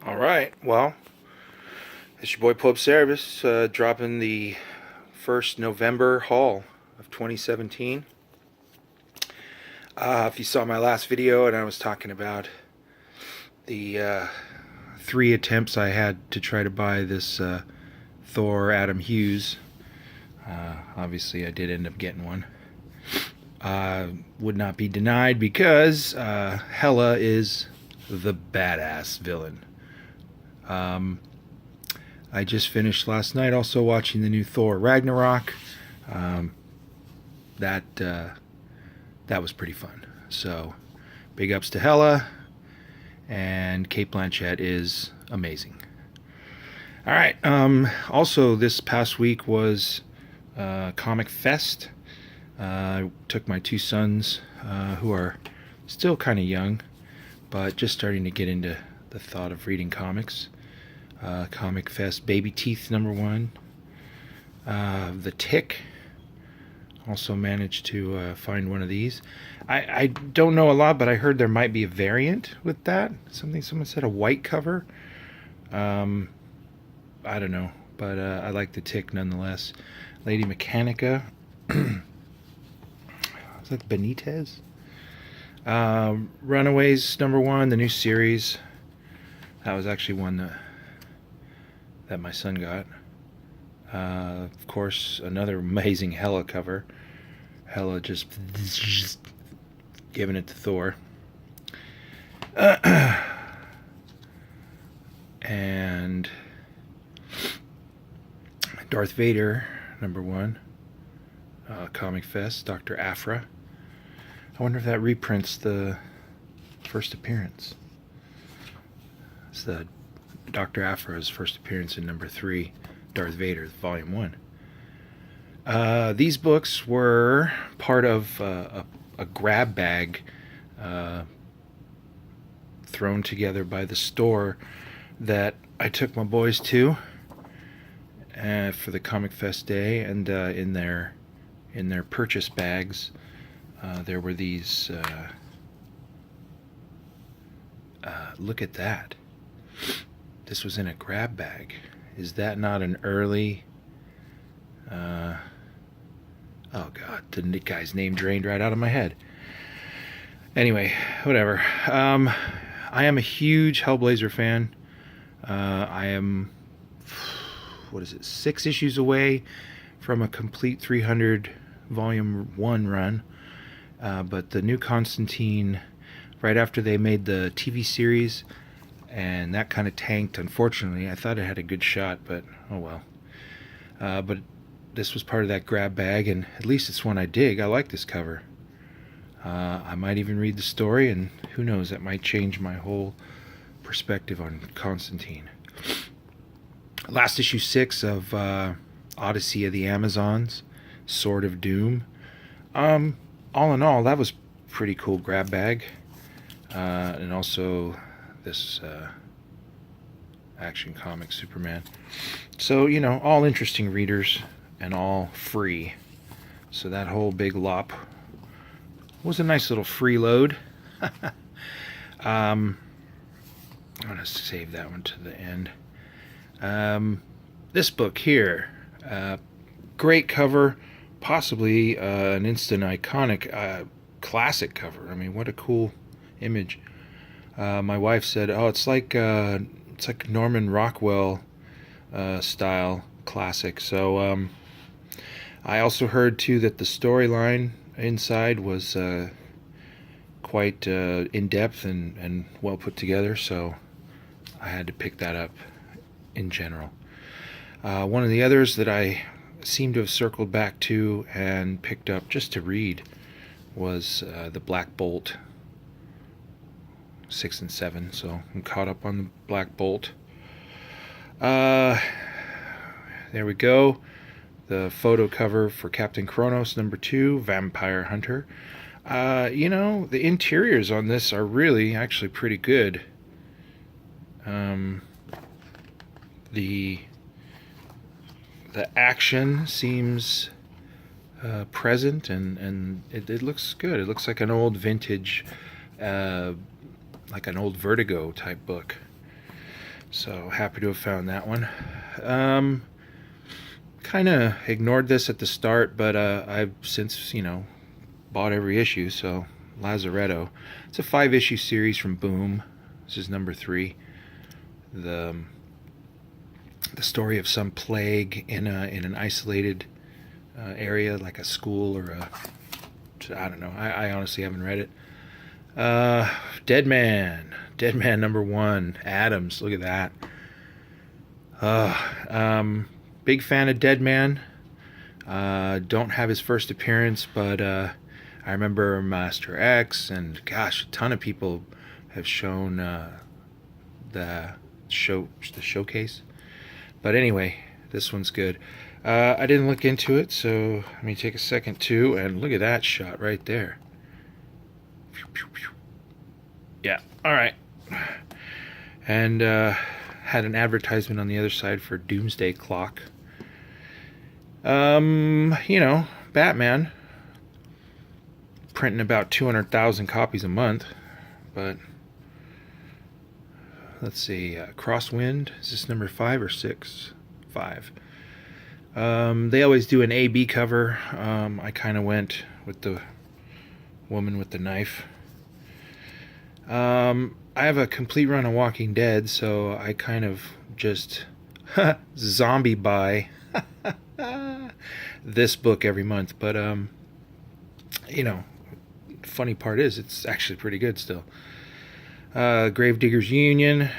All right. Well, it's your boy Pope Service dropping the first November haul of 2017. If you saw my last video and I was talking about the three attempts I had to try to buy this Thor Adam Hughes, obviously I did end up getting one. Would not be denied because Hela is the badass villain. I just finished last night also watching the new Thor Ragnarok. That was pretty fun. So, big ups to Hela, and Kate Blanchett is amazing. All right. Also, this past week was Comic Fest. I took my two sons, who are still kind of young, but just starting to get into the thought of reading comics. Comic Fest Baby Teeth #1. The Tick. Also managed to find one of these. I don't know a lot, but I heard there might be a variant with that. Someone said a white cover. I don't know, but I like the Tick nonetheless. Lady Mechanica. Is that Benitez? Runaways #1, the new series. That was actually one that my son got. Of course, another amazing Hela cover. Hela just giving it to Thor. And Darth Vader #1. Comic Fest, Dr. Aphra. I wonder if that reprints the first appearance. It's the Dr. Aphra's first appearance in #3, Darth Vader, Volume 1. These books were part of a grab bag thrown together by the store that I took my boys to for the Comic Fest day, and in their purchase bags there were these. Look at that. This was in a grab bag. Is that not an early... oh god, the guy's name drained right out of my head. Anyway, whatever. I am a huge Hellblazer fan. I am, 6 issues away from a complete 300 volume 1 run. But the new Constantine, right after they made the TV series, and that kind of tanked, unfortunately. I thought it had a good shot, but oh well. But this was part of that grab bag, and at least it's one I dig. I like this cover. I might even read the story, and who knows, that might change my whole perspective on Constantine. Last issue 6 of Odyssey of the Amazons, Sword of Doom. All in all, that was pretty cool grab bag. And also this Action Comics Superman. So, all interesting readers and all free. So that whole big lop was a nice little freeload. I'm going to save that one to the end. This book here, great cover, possibly an instant iconic classic cover. I mean, what a cool image. My wife said, "Oh, it's like Norman Rockwell style classic." So I also heard too that the storyline inside was quite in depth and well put together. So I had to pick that up in general. One of the others that I seem to have circled back to and picked up just to read was the Black Bolt 6 and 7, so I'm caught up on the Black Bolt. There we go. The photo cover for Captain Kronos #2, Vampire Hunter. The interiors on this are really actually pretty good. The action seems present, and it looks good. It looks like an old vintage, like an old Vertigo type book. So happy to have found that one. Kind of ignored this at the start, but I've since, bought every issue. So Lazaretto. It's a 5-issue series from Boom. This is number 3. The story of some plague in an isolated area, like a school or I don't know. I honestly haven't read it. Dead Man number 1. Adams. Look at that. Big fan of Dead Man. Don't have his first appearance, but I remember Master X, and gosh, a ton of people have shown the showcase. But anyway, this one's good. I didn't look into it, so let me take a second too, and look at that shot right there. Yeah, all right. And had an advertisement on the other side for Doomsday Clock. Batman printing about 200,000 copies a month, but let's see, Crosswind, is this number 5 or 6? 5. They always do an A-B cover. I kind of went with the woman with the knife. I have a complete run of Walking Dead, so I kind of just zombie buy this book every month. But funny part is it's actually pretty good still. Gravediggers Union,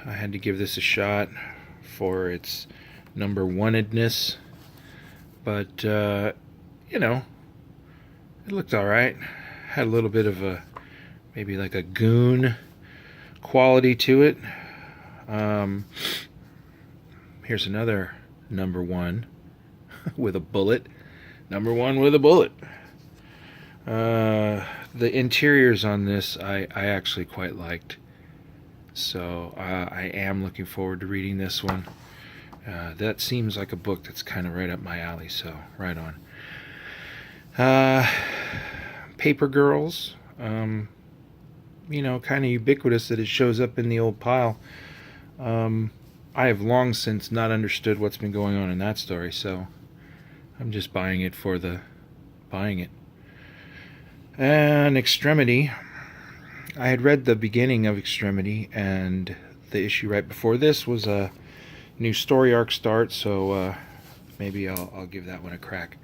I had to give this a shot for its number one-edness, but it looked alright. Had a little bit of a maybe like a goon quality to it. Here's another number 1 with a bullet. Number 1 with a bullet. The interiors on this I actually quite liked, so I am looking forward to reading this one. That seems like a book that's kind of right up my alley, so right on. Paper Girls, kind of ubiquitous that it shows up in the old pile. I have long since not understood what's been going on in that story, so I'm just buying it for the buying it. And Extremity, I had read the beginning of Extremity, and the issue right before this was a new story arc start, so maybe I'll give that one a crack.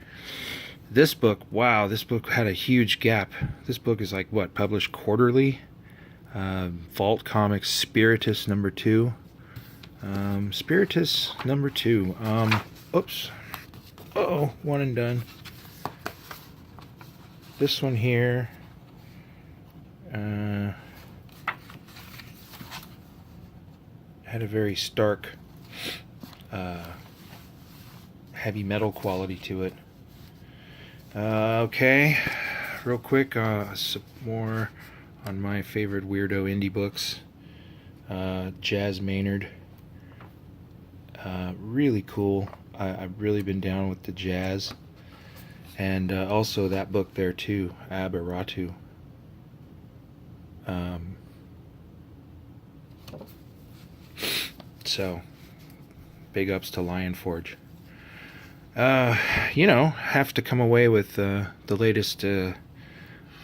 This book, wow, this book had a huge gap. This book is like, what, published quarterly? Vault Comics Spiritus number 2. Spiritus number 2. Oops. Uh-oh, one and done. This one here, had a very stark, heavy metal quality to it. Okay, real quick, some more on my favorite weirdo indie books. Jazz Maynard, really cool. I've really been down with the jazz. And also that book there too, Aberratu. So, big ups to Lion Forge. Have to come away with the latest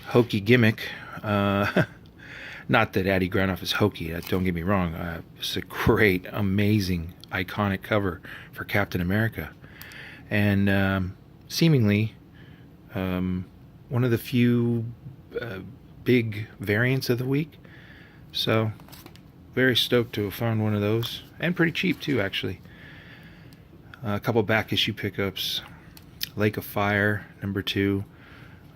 hokey gimmick. Not that Addy Granoff is hokey, don't get me wrong. It's a great, amazing, iconic cover for Captain America. And seemingly one of the few big variants of the week. So, very stoked to have found one of those. And pretty cheap too, actually. A couple back issue pickups. Lake of Fire, number 2.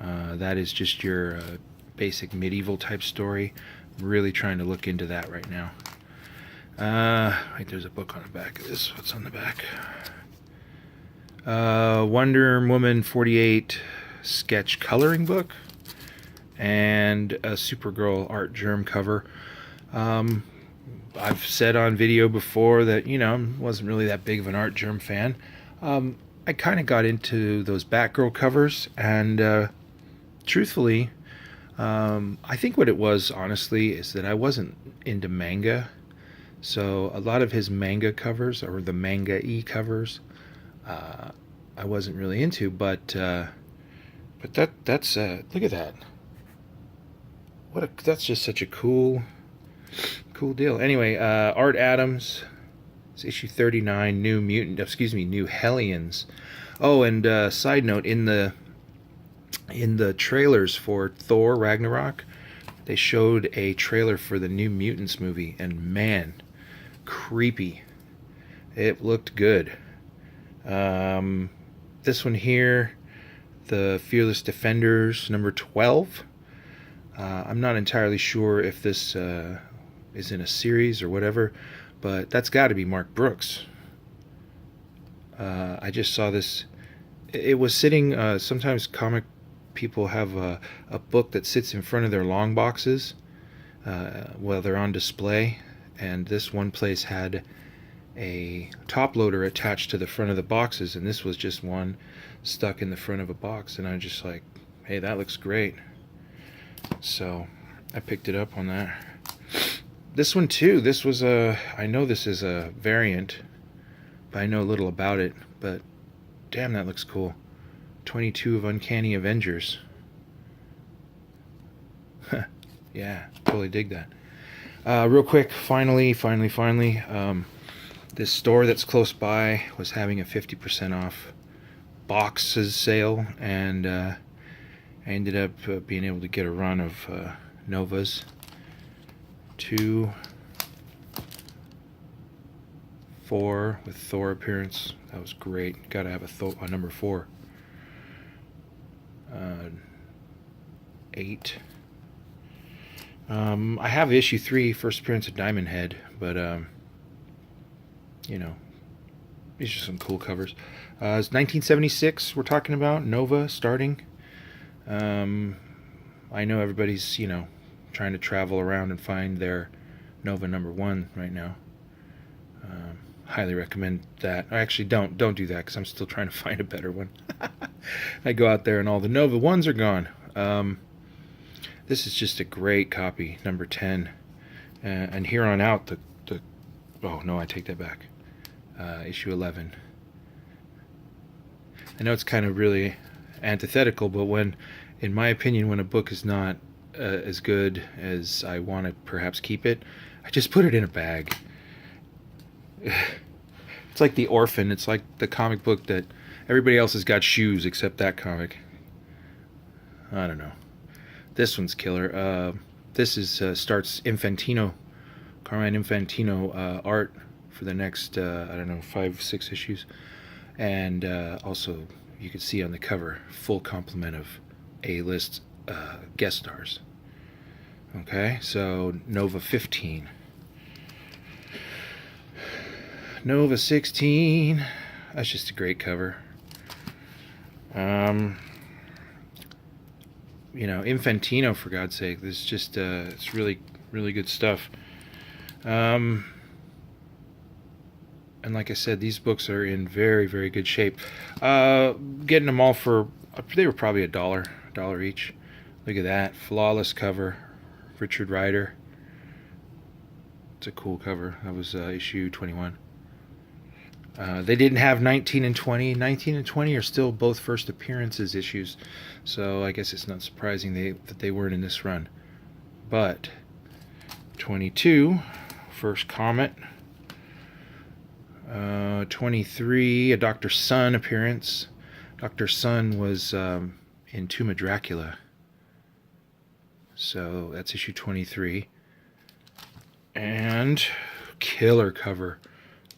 That is just your basic medieval type story. I'm really trying to look into that right now. Wait, there's a book on the back of this. What's on the back? Wonder Woman 48 sketch coloring book and a Supergirl art germ cover. I've said on video before that wasn't really that big of an art germ fan. I kind of got into those Batgirl covers, and truthfully, I think what it was honestly is that I wasn't into manga, So a lot of his manga covers, or the manga-y covers, uh, I wasn't really into, but that's look at that. That's just such a cool deal. Anyway, Art Adams, it's issue 39, New Hellions. Oh, and side note, in the trailers for Thor Ragnarok, they showed a trailer for the New Mutants movie, and man, creepy. It looked good. This one here, the Fearless Defenders, number 12. I'm not entirely sure if this is in a series or whatever, but that's got to be Mark Brooks. I just saw this. It was sitting. Sometimes comic people have a book that sits in front of their long boxes while they're on display, and this one place had a top loader attached to the front of the boxes, and this was just one stuck in the front of a box, and I was just like, hey, that looks great. So I picked it up on that. This one too, I know this is a variant, but I know a little about it, but damn, that looks cool. 22 of Uncanny Avengers. Yeah, totally dig that. Real quick, finally, this store that's close by was having a 50% off boxes sale, and I ended up being able to get a run of Novas. 2, 4 with Thor appearance. That was great. Gotta have a number 4. 8. I have issue 3, first appearance of Diamond Head, but you know, these are some cool covers. It's 1976 we're talking about, Nova starting. I know everybody's, trying to travel around and find their Nova number 1 right now. Highly recommend that. Actually, don't do that, because I'm still trying to find a better one. I go out there and all the Nova 1s are gone. This is just a great copy, number 10. And here on out, oh no, I take that back. Issue 11. I know it's kind of really antithetical, but in my opinion, when a book is not as good as I want to perhaps keep it, I just put it in a bag. It's like The Orphan. It's like the comic book that everybody else has got shoes except that comic. I don't know. This one's killer. This is starts Carmine Infantino art for the next, 5-6 issues. And also, you can see on the cover, full complement of A-list guest stars. Okay, so Nova 15. Nova 16. That's just a great cover. Infantino, for God's sake. This is just, it's really, really good stuff. And like I said, these books are in very, very good shape. Getting them all they were probably $1 each. Look at that. Flawless cover. Richard Rider. It's a cool cover. That was issue 21. They didn't have 19 and 20. 19 and 20 are still both first appearances issues, so I guess it's not surprising that they weren't in this run. But 22, first Comet. 23, a Dr. Sun appearance. Dr. Sun was in Tomb of Dracula. So that's issue 23. And killer cover.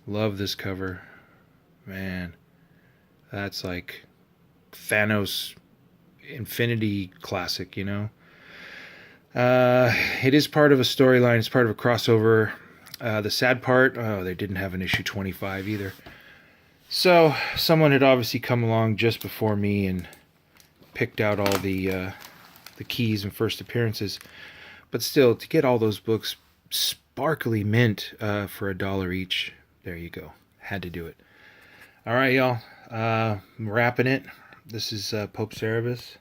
Love this cover. Man, that's like Thanos Infinity classic, It is part of a storyline. It's part of a crossover. The sad part, they didn't have an issue 25 either. So someone had obviously come along just before me and picked out all the keys and first appearances. But still, to get all those books sparkly mint for $1 each, there you go. Had to do it. All right, y'all. I'm wrapping it. This is Pope Cerebus.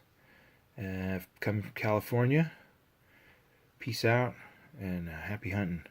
I've come from California. Peace out and happy hunting.